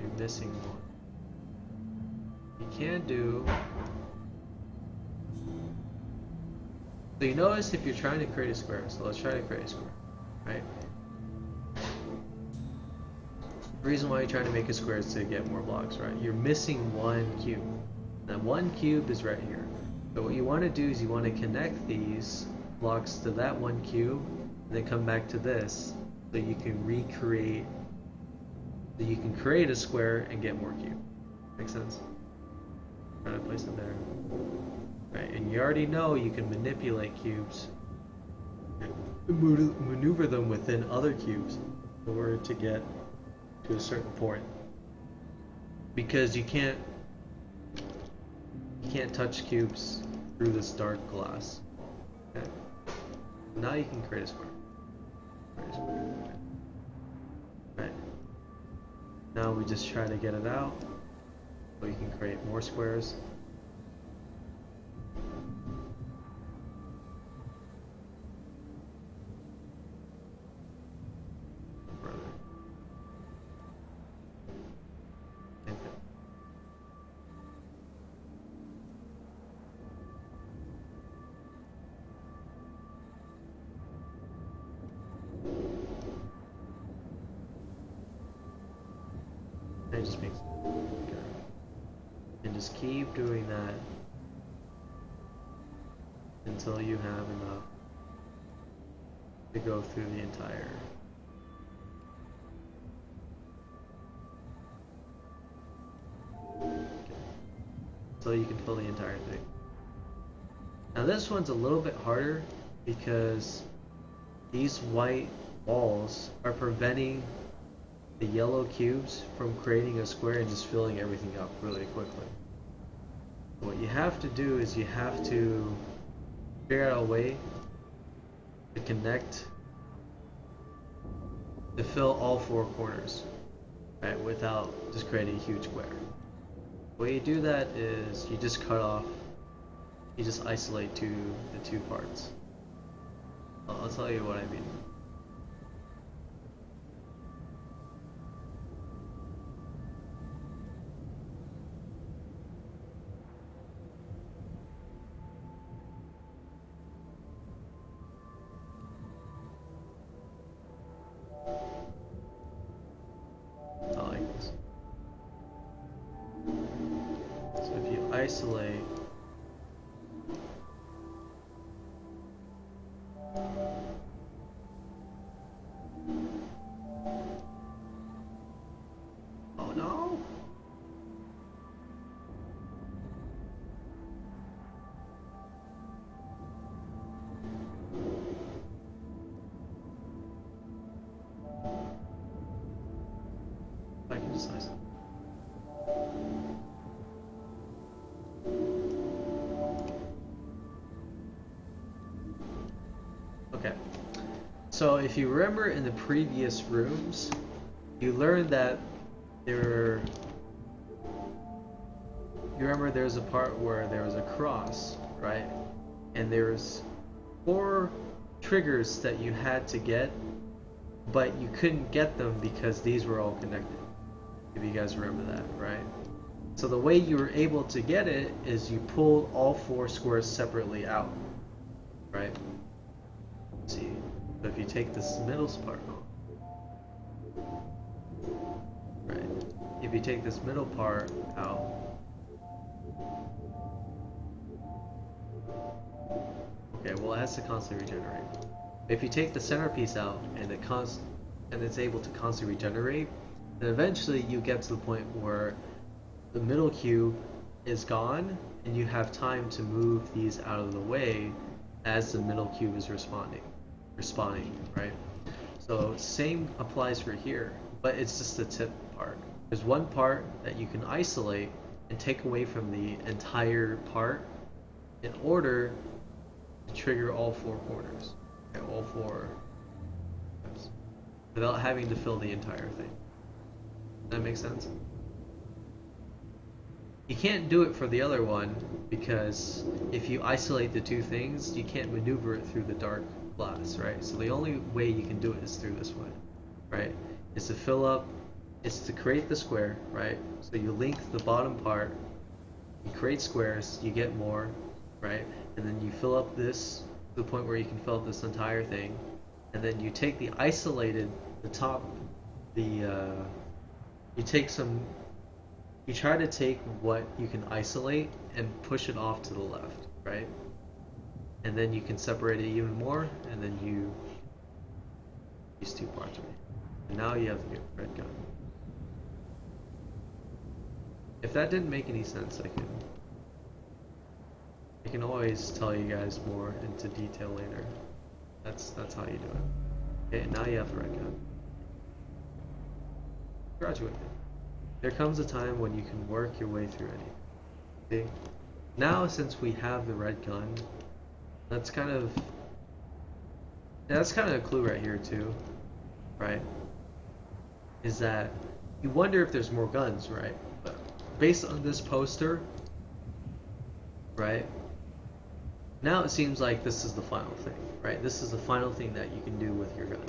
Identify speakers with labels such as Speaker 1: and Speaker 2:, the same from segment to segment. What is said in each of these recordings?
Speaker 1: you're missing one. You can do. So you notice if you're trying to create a square, so let's try to create a square, right? The reason why you're trying to make a square is to get more blocks, right? You're missing one cube. Now one cube is right here. But what you want to do is you want to connect these blocks to that one cube, and then come back to this, so you can recreate, so you can create a square and get more cube. Make sense? Try to place it there. Right, and you already know you can manipulate cubes, maneuver them within other cubes in order to get to a certain point. Because you can't touch cubes through this dark glass. Okay. Now you can create a square. Right. Now we just try to get it out, so you can create more squares. It just makes it bigger. And just keep doing that until you have enough to go through the entire. So you can fill the entire thing. Now this one's a little bit harder because these white walls are preventing the yellow cubes from creating a square and just filling everything up really quickly. What you have to do is you have to figure out a way to connect, to fill all four corners, right, without just creating a huge square. The way you do that is you just cut off, you just isolate the two parts. I'll tell you what I mean. Isolate oh no. I can just isolate. Okay, so if you remember in the previous rooms, you learned that you remember there's a part where there was a cross, right? And there's 4 triggers that you had to get, but you couldn't get them because these were all connected. If you guys remember that, right? So the way you were able to get it is you pulled all 4 squares separately out, right? See, so if you take this middle part, right? If you take this middle part out, okay, well it has to constantly regenerate. If you take the centerpiece out and it's able to constantly regenerate, then eventually you get to the point where the middle cube is gone and you have time to move these out of the way as the middle cube is responding, right? So same applies for here, but it's just the tip part. There's one part that you can isolate and take away from the entire part in order to trigger all 4 corners, okay, all 4 times, without having to fill the entire thing. That makes sense? You can't do it for the other one because if you isolate the 2 things, you can't maneuver it through the dark glass, right? So the only way you can do it is through this way, right? Is to fill up is to create the square, right? So you link the bottom part, you create squares, you get more, right? And then you fill up this to the point where you can fill up this entire thing. And then you take the isolated, the top, you take some, you try to take what you can isolate and push it off to the left, right? And then you can separate it even more, and then you, these two parts, right? And now you have the red gun. If that didn't make any sense, I can always tell you guys more into detail later. That's how you do it. Okay, now you have the red gun. Graduated. There comes a time when you can work your way through anything. See? Now, since we have the red gun, that's kind of a clue right here too, right? Is that you wonder if there's more guns, right? But based on this poster, right? Now it seems like this is the final thing, right? This is the final thing that you can do with your gun,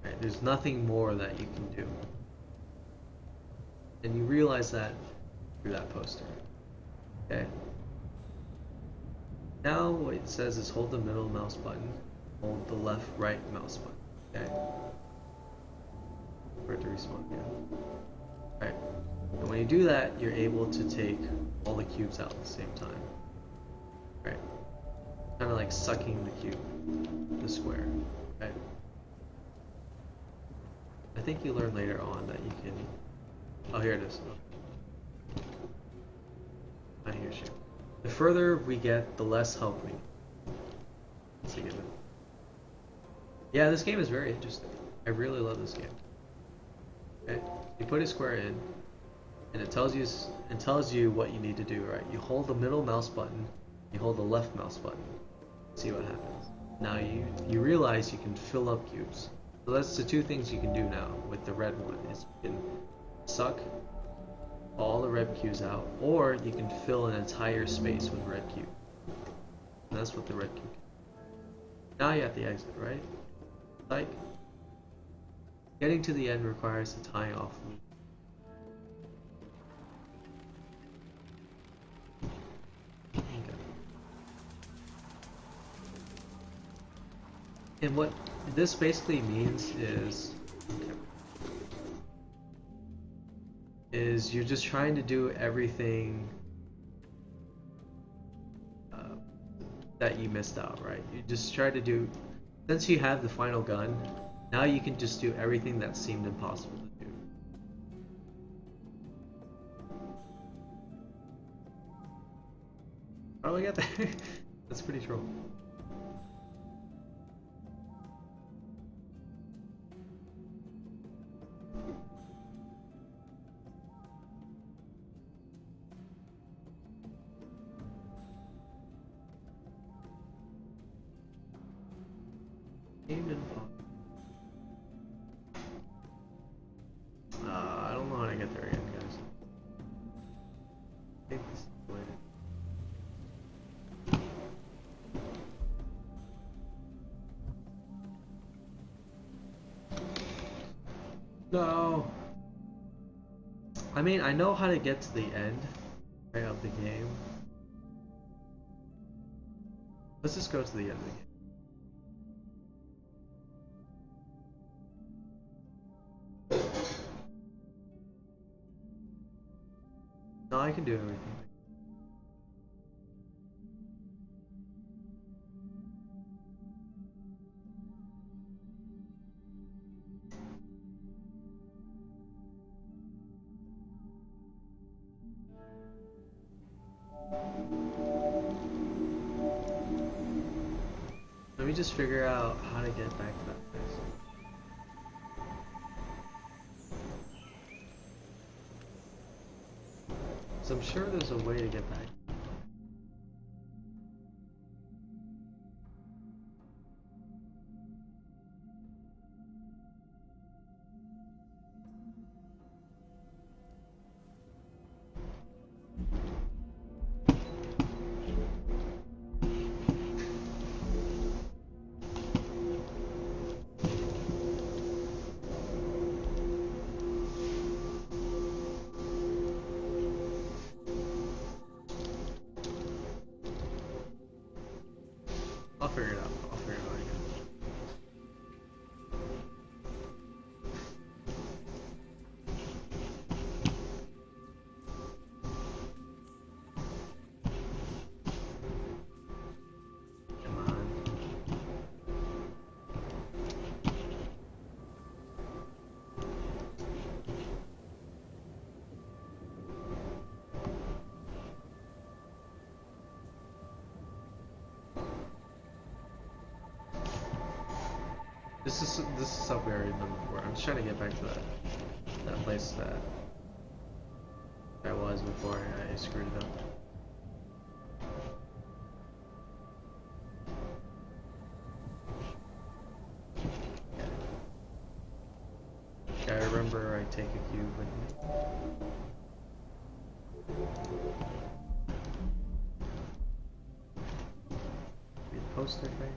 Speaker 1: right? There's nothing more that you can do. And you realize that through that poster, okay? Now what it says is hold the middle mouse button, hold the left right mouse button, okay? For it to respawn, yeah. Right. And when you do that, you're able to take all the cubes out at the same time. Right. Kind of like sucking the cube, the square, right? I think you learn later on that you can, oh here it is. I hear you. The further we get, the less help we need. That's a given. Yeah, this game is very interesting. I really love this game. Okay, you put a square in, and it tells you what you need to do. Right, you hold the middle mouse button, you hold the left mouse button. See what happens. Now you realize you can fill up cubes. So that's the two things you can do now with the red one. Is you can suck all the red cubes out, or you can fill an entire space with red cube. And that's what the red cube can. Now you have the exit, right? Like, getting to the end requires the tying off loop. Okay. And what this basically means is you're just trying to do everything that you missed out, right? You just try to do, since you have the final gun, now you can just do everything that seemed impossible to do. How do I get there? That's pretty troll. I don't know how to get there again, guys. I think this is the way to... No! I mean, I know how to get to the end, right, of the game. Let's just go to the end of the game. No, I can do everything. Let me just figure out how to get back to that place. So I'm sure there's a way to get back. figure it out. I'll figure it out again. Come on. This is stuff we already done before. I'm just trying to get back to that place that I was before I screwed it up. Yeah, I remember I take a cube with me. Read the poster thing.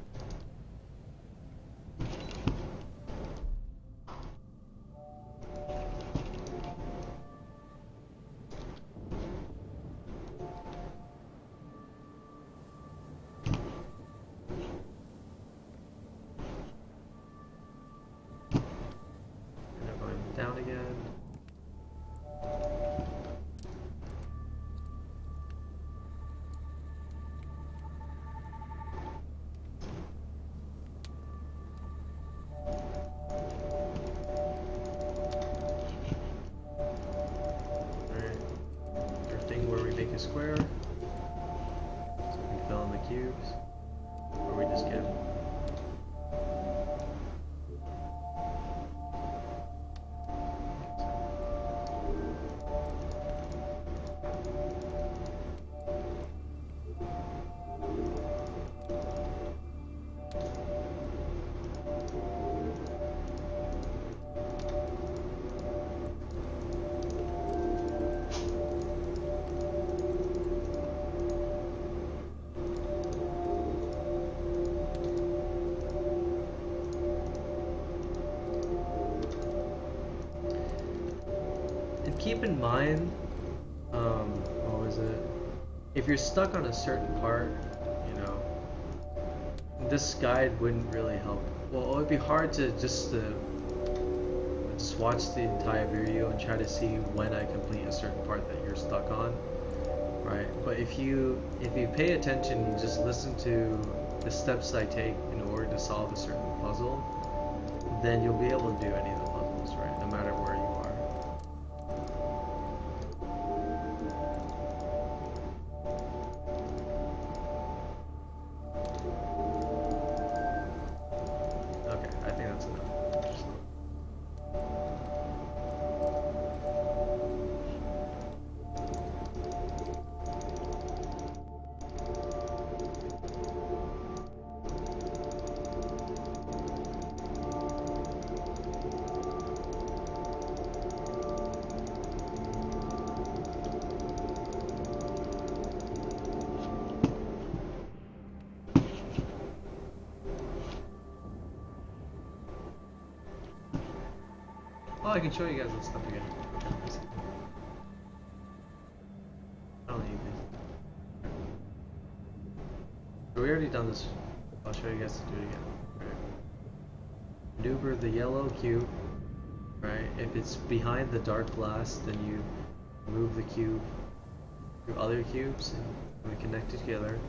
Speaker 1: Down again. Alright. Our thing where we make a square. So we can fill in the cubes. Or we just get keep in mind, what was it? If you're stuck on a certain part, you know, this guide wouldn't really help. Well, it would be hard to just watch the entire video and try to see when I complete a certain part that you're stuck on, right? But if you pay attention, you just listen to the steps I take in order to solve a certain puzzle, then you'll be able to do any of the puzzles, right? No matter where you are. Oh, I can show you guys this stuff again. I don't need these. So we already done this. I'll show you guys to do it again. Right. Maneuver the yellow cube. Right. If it's behind the dark glass, then you move the cube through other cubes and we connect it together.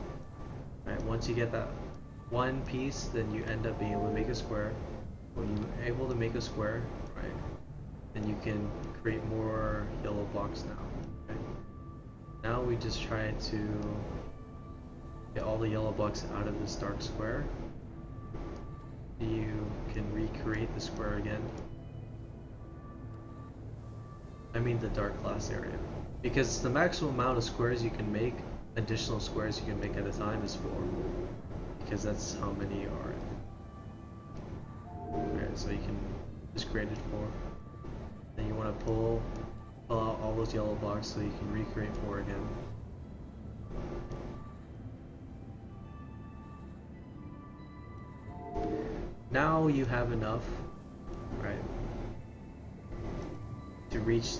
Speaker 1: Right. Once you get that one piece, then you end up being able to make a square. When you're able to make a square, right, then you can create more yellow blocks now. Okay? Now we just try to get all the yellow blocks out of this dark square. You can recreate the square again. I mean the dark glass area. Because the maximum amount of squares you can make, additional squares you can make at a time is 4. Because that's how many are. Okay, so you can just create it 4. Then you want to pull out all those yellow blocks so you can recreate 4 again. Now you have enough, right, to reach